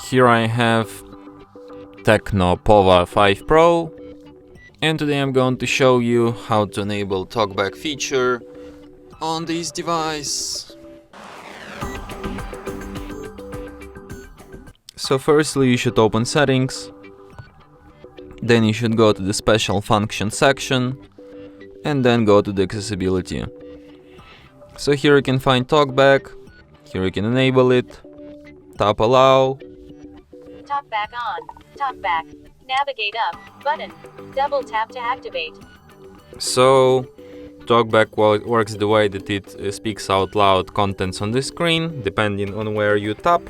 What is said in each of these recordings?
Here I have TECNO Pova 5 Pro, and today I'm going to show you how to enable TalkBack feature on this device. So firstly you should open settings, then you should go to the special function section and then go to the accessibility. So here you can find TalkBack, here you can enable it, tap allow. TalkBack on. TalkBack. Navigate up. Button. Double tap to activate. So TalkBack works the way that it speaks out loud contents on the screen, depending on where you tap.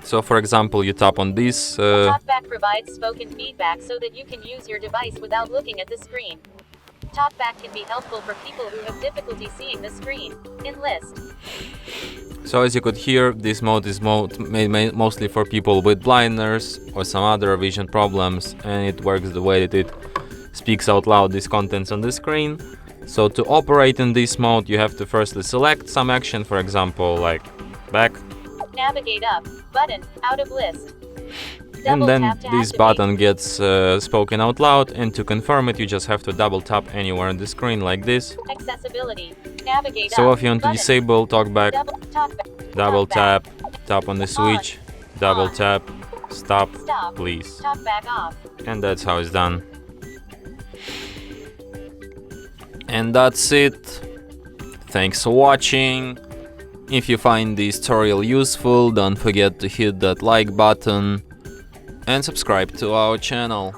So for example, you tap on this. TalkBack provides spoken feedback so that you can use your device without looking at the screen. TalkBack can be helpful for people who have difficulty seeing the screen. Enlist. So as you could hear, this mode is made mostly for people with blindness or some other vision problems, and it works the way that it speaks out loud these contents on the screen. So to operate in this mode, you have to firstly select some action, for example, like back. Navigate up. Button. Out of list. And Double then tap to this activate. button gets spoken out loud, and to confirm it, you just have to double tap anywhere on the screen like this. Accessibility. Navigate So up. if you want to Button. disable TalkBack, TalkBack. double TalkBack. tap on the switch, double On. tap, stop, Stop. please. TalkBack off. And that's how it's done. And that's it. Thanks for watching. If you find this tutorial useful, don't forget to hit that like button and subscribe to our channel.